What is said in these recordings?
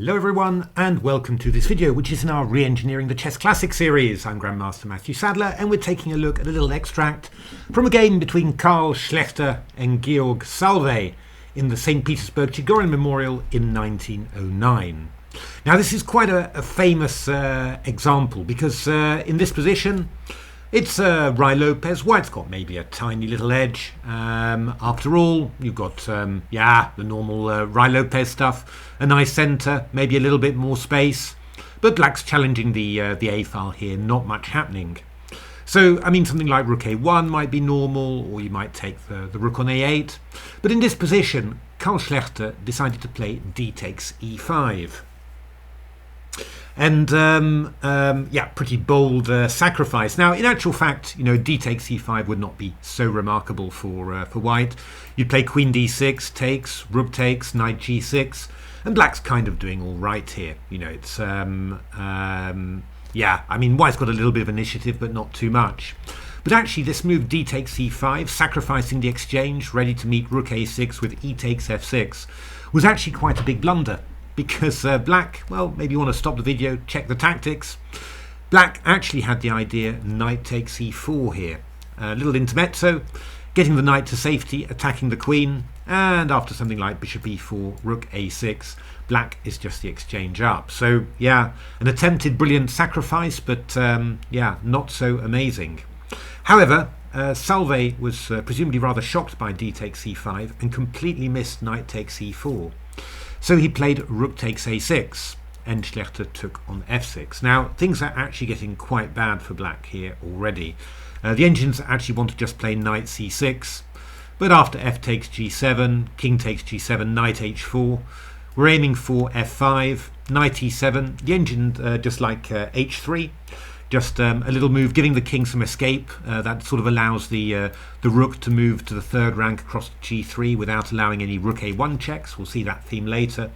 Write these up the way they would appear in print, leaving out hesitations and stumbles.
Hello everyone and welcome to this video, which is in our Reengineering the Chess Classic series. I'm Grandmaster Matthew Sadler and we're taking a look at a little extract from a game between Carl Schlechter and Schlechter-Salwe in the St. Petersburg Chigorin Memorial in 1909. Now this is quite a famous example because in this position it's Ruy Lopez. White's got maybe a tiny little edge. After all, you've got the normal Ruy Lopez stuff. A nice centre, maybe a little bit more space. But Black's challenging the A file here, not much happening. So, I mean, something like Rook A1 might be normal, or you might take the Rook on A8. But in this position, Carl Schlechter decided to play D takes E5. And pretty bold sacrifice. Now, in actual fact, D takes E5 would not be so remarkable for White. You'd play Queen D6 takes, Rook takes, Knight G6, and Black's kind of doing all right here. It's I mean, White's got a little bit of initiative, but not too much. But actually, this move D takes E5, sacrificing the exchange, ready to meet Rook A6 with E takes F6, was actually quite a big blunder. Because Black, well, maybe you want to stop the video, check the tactics. Black actually had the idea Knight takes E4 here. A little intermezzo, getting the Knight to safety, attacking the Queen, and after something like Bishop E4, Rook A6, Black is just the exchange up. So, yeah, an attempted brilliant sacrifice, but not so amazing. However, Salwe was presumably rather shocked by D takes E5 and completely missed Knight takes E4. So he played Rook takes A6 and Schlechter took on F6. Now things are actually getting quite bad for Black here already. The engines actually want to just play Knight C6, but after F takes G7, King takes G7, Knight H4, we're aiming for F5, Knight E7, the engine just like H3. Just a little move, giving the king some escape. That sort of allows the rook to move to the third rank across to G3 without allowing any Rook A1 checks. We'll see that theme later.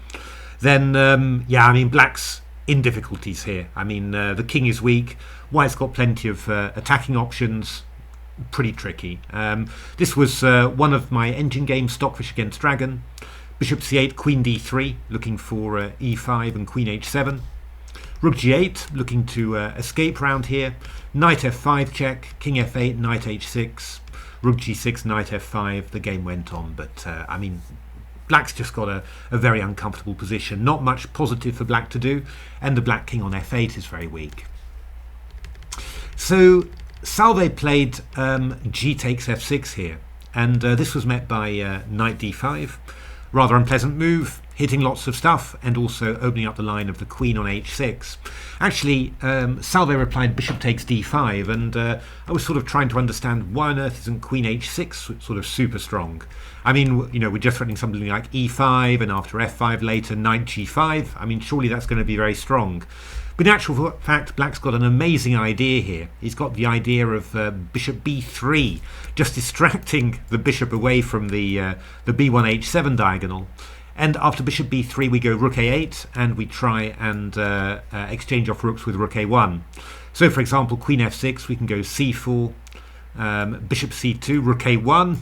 Then, I mean, Black's in difficulties here. I mean, the king is weak. White's got plenty of attacking options. Pretty tricky. This was one of my engine games, Stockfish against Dragon. Bishop C8, Queen D3, looking for E5 and Queen H7. Rook G8, looking to escape round here. Knight F5 check, King F8, Knight H6, Rook G6, Knight F5. The game went on, but I mean, Black's just got a very uncomfortable position. Not much positive for Black to do, and the Black King on F8 is very weak. So Salwe played G takes F6 here, and this was met by Knight D5. Rather unpleasant move, hitting lots of stuff and also opening up the line of the Queen on H6. Actually, Salwe replied Bishop takes D5, and I was sort of trying to understand why on earth isn't Queen H6 sort of super strong. I mean, we're just threatening something like E5 and after F5 later Knight G5. I mean, surely that's going to be very strong. But in actual fact, Black's got an amazing idea here. He's got the idea of Bishop B3, just distracting the bishop away from the B1 H7 diagonal. And after Bishop B3 we go Rook A8 and we try and exchange off rooks with Rook A1. So for example, Queen F6, we can go C4, Bishop C2, Rook A1,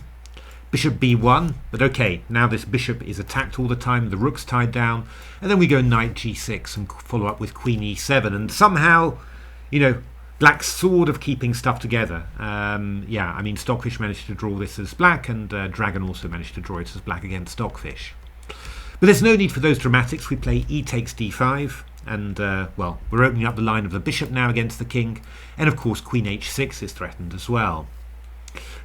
Bishop B1, but okay, now this bishop is attacked all the time, the rook's tied down, and then we go Knight G6 and follow up with Queen E7, and somehow, Black's sort of keeping stuff together. I mean, Stockfish managed to draw this as Black, and Dragon also managed to draw it as Black against Stockfish. But there's no need for those dramatics. We play E takes D5, and, we're opening up the line of the bishop now against the king, and of course Queen H6 is threatened as well.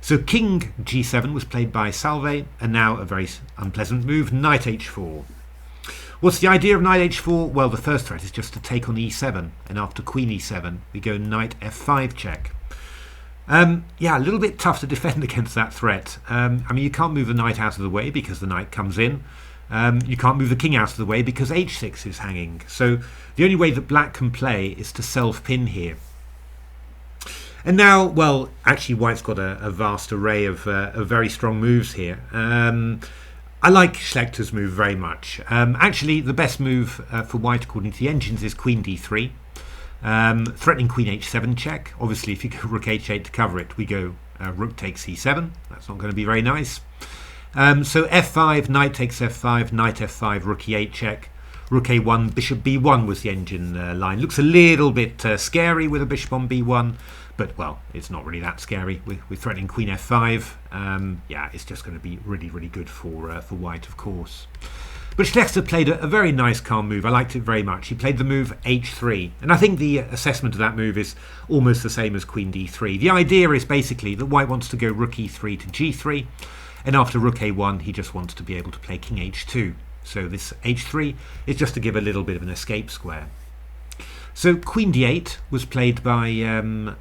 So King G7 was played by Salwe, and now a very unpleasant move, Knight H4. What's the idea of Knight H4? Well, the first threat is just to take on E7, and after Queen E7 we go Knight F5 check. A little bit tough to defend against that threat. I mean, you can't move the knight out of the way because the knight comes in. You can't move the king out of the way because H6 is hanging. So the only way that Black can play is to self-pin here. And now, well, actually White's got a vast array of very strong moves here. I like Schlechter's move very much. Actually, the best move for White, according to the engines, is Queen D3. Threatening Queen H7 check. Obviously, if you go Rook H8 to cover it, we go Rook takes E7. That's not going to be very nice. So F5, Knight takes F5, Knight F5, Rook E8 check. Rook a1, bishop b1 was the engine line. Looks a little bit scary with a bishop on b1, but well, it's not really that scary. We're threatening queen f5. Yeah, it's just going to be really, really good for white, of course. But Schlechter played a very nice, calm move. I liked it very much. He played the move h3, and I think the assessment of that move is almost the same as queen d3. The idea is basically that white wants to go rook e3 to g3, and after rook a1, he just wants to be able to play king h2. So this h3 is just to give a little bit of an escape square. So queen d8 was played by Salwe,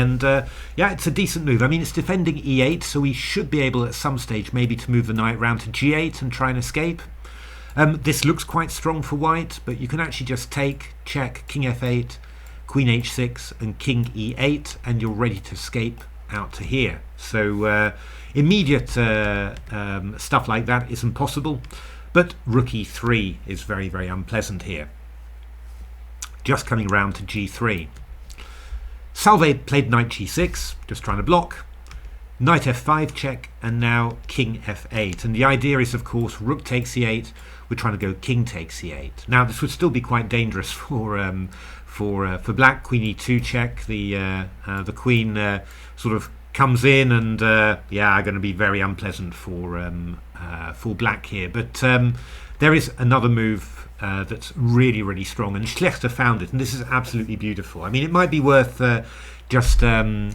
and yeah, it's a decent move. I mean, it's defending e8, so we should be able at some stage maybe to move the knight round to g8 and try and escape. This looks quite strong for white, but you can actually just take, check, king f8, queen h6, and king e8, and you're ready to escape out to here. So immediate stuff like that isn't possible. But rook e3 is very, very unpleasant here. Just coming round to g3. Salwe played knight g6, just trying to block. Knight f5 check, and now king f8. And the idea is, of course, rook takes e8. We're trying to go king takes e8. Now, this would still be quite dangerous for black. Queen e2 check. The queen sort of comes in, and yeah, going to be very unpleasant for black here. But there is another move that's really, really strong, and Schlechter found it, and this is absolutely beautiful. I mean, it might be worth just stopping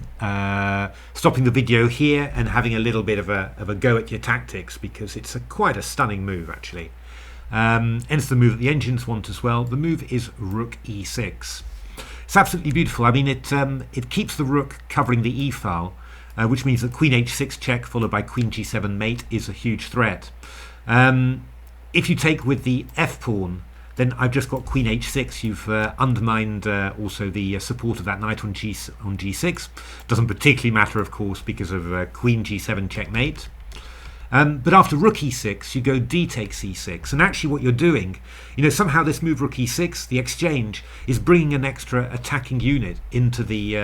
the video here and having a little bit of a go at your tactics, because it's quite a stunning move actually. And it's the move that the engines want as well. The move is rook e6. It's absolutely beautiful. I mean, it keeps the rook covering the e file, which means that queen h6 check followed by queen g7 mate is a huge threat. If you take with the f pawn, then I've just got queen h6. You've undermined also the support of that knight on g6. Doesn't particularly matter, of course, because of queen g7 checkmate. But after rook e6, you go d takes e6, and actually what you're doing, you know, somehow this move rook e6, the exchange, is bringing an extra attacking unit into the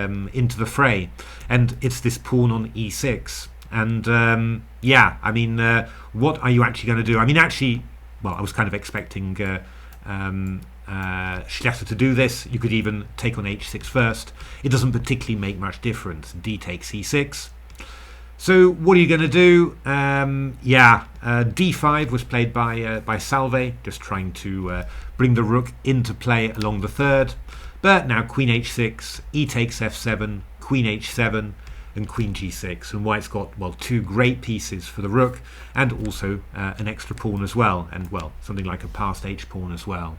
fray, and it's this pawn on e6. And yeah, I mean, what are you actually going to do? I mean, actually, well, I was kind of expecting Schlechter to do this. You could even take on h6 first. It doesn't particularly make much difference. D takes e6. So what are you going to do? Yeah, d5 was played by Salwe, just trying to bring the rook into play along the third. But now queen h6, e takes f7, queen h7, and queen g6. And white's got, well, two great pieces for the rook, and also an extra pawn as well, and, well, something like a passed h pawn as well.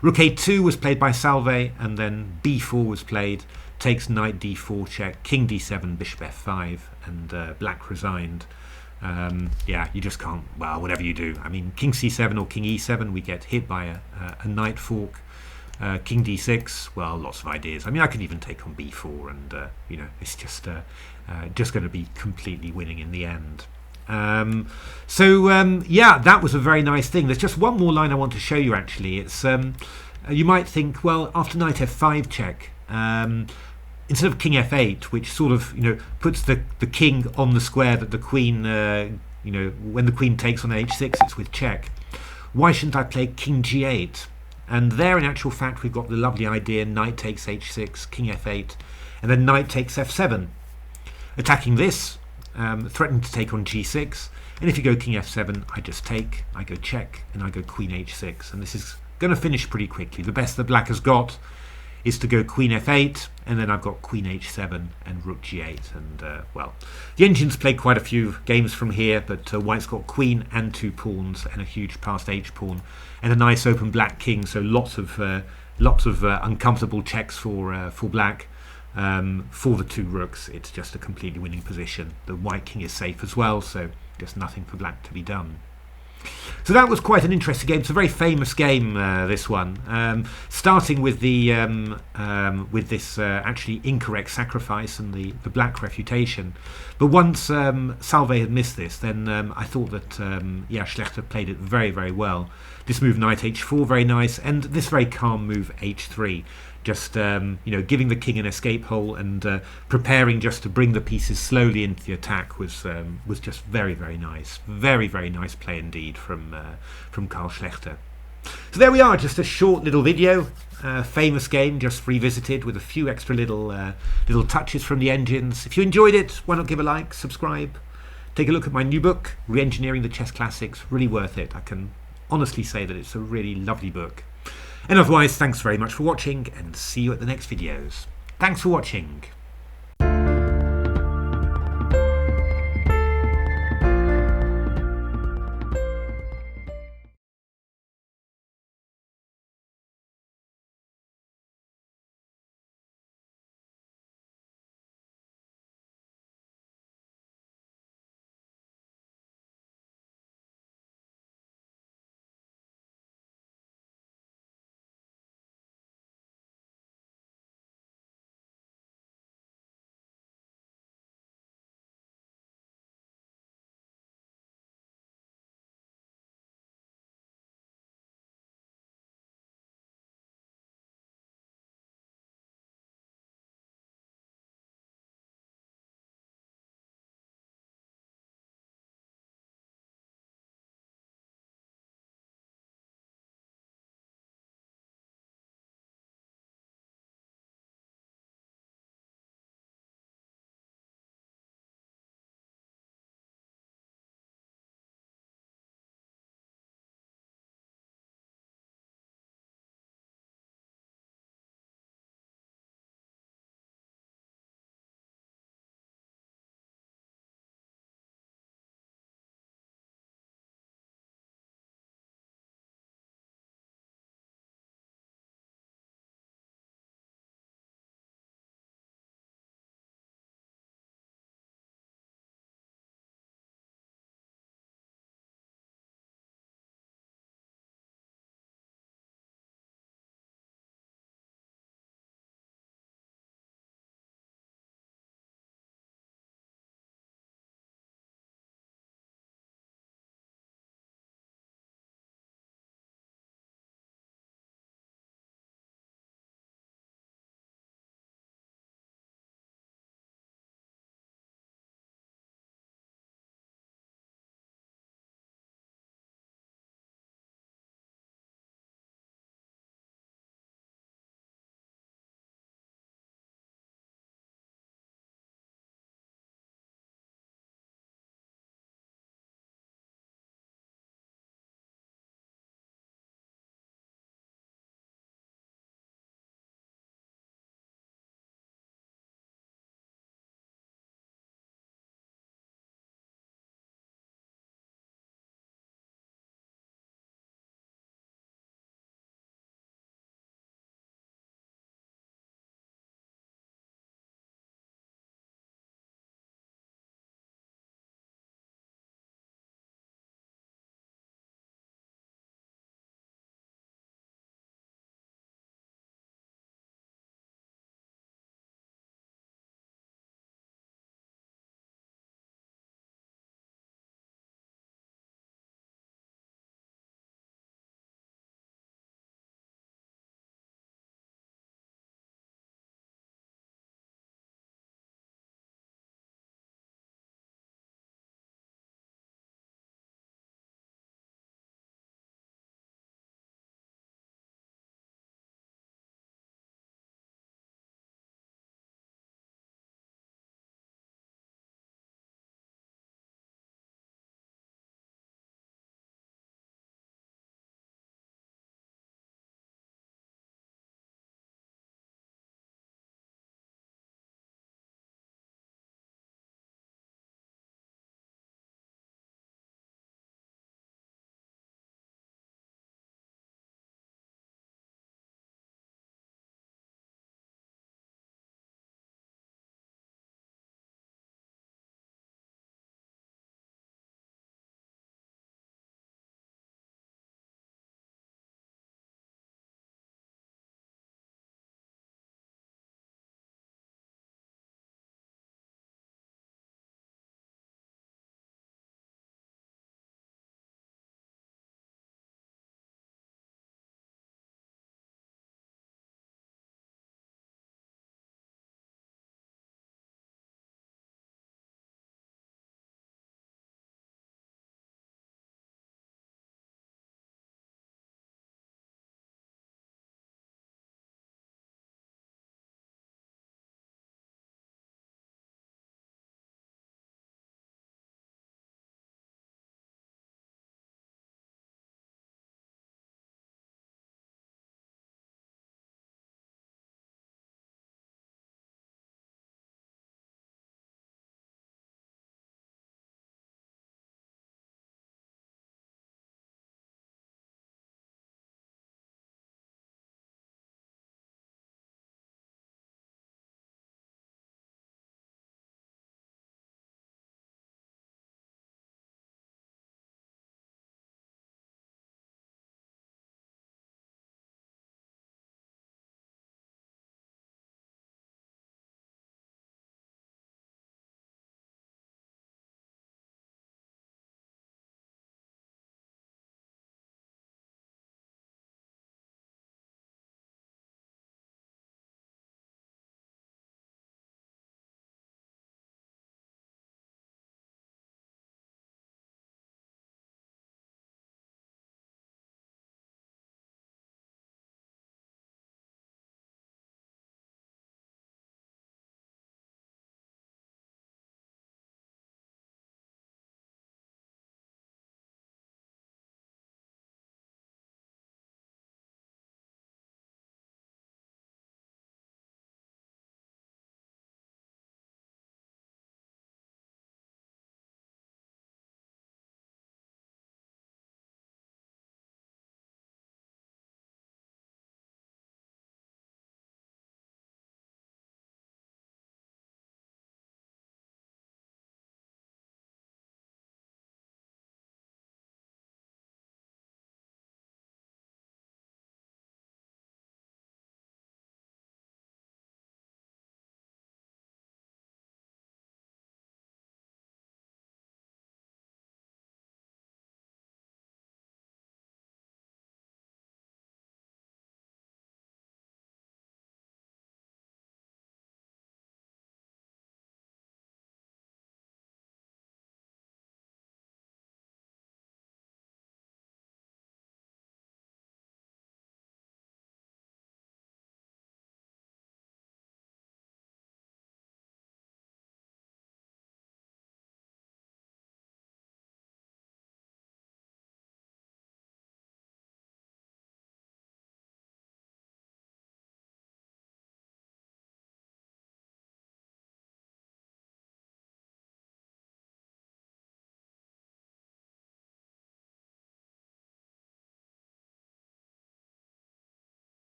Rook a2 was played by Salwe, and then b4 was played. Takes knight d4 check, king d7, bishop f5, and black resigned. Yeah, you just can't, well, whatever you do. I mean, king c7 or king e7, we get hit by a knight fork. King d6, well, lots of ideas. I mean, I could even take on b4, and you know, it's just going to be completely winning in the end. Yeah, that was a very nice thing. There's just one more line I want to show you actually. It's you might think, well, after knight f5 check, instead of king f8, which sort of, you know, puts the king on the square that the queen, you know, when the queen takes on h6, it's with check. Why shouldn't I play king g8? And there, in actual fact, we've got the lovely idea: knight takes h6, king f8, and then knight takes f7, attacking this, threatening to take on g6. And if you go king f7, I just take, I go check, and I go queen h6, and this is going to finish pretty quickly. The best that black has got is to go queen f8, and then I've got queen h7 and rook g8. And well, the engines played quite a few games from here, but white's got queen and two pawns and a huge passed h pawn and a nice open black king. So lots of uncomfortable checks for black. For the two rooks, it's just a completely winning position. The white king is safe as well, so just nothing for black to be done. So that was quite an interesting game. It's a very famous game, this one, starting with the with this actually incorrect sacrifice and the black refutation. But once Salwe had missed this, then I thought that yeah, Schlechter played it very, very well. This move knight h4, very nice, and this very calm move h3. just giving the king an escape hole and preparing just to bring the pieces slowly into the attack was just very, very nice. Very, very nice play indeed from Carl Schlechter. So there we are, just a short little video, famous game just revisited with a few extra little touches from the engines. If you enjoyed it, why not give a like, subscribe, take a look at my new book, Reengineering the Chess Classics. Really worth it. I can honestly say that it's a really lovely book. And otherwise, thanks very much for watching, and see you at the next videos. Thanks for watching.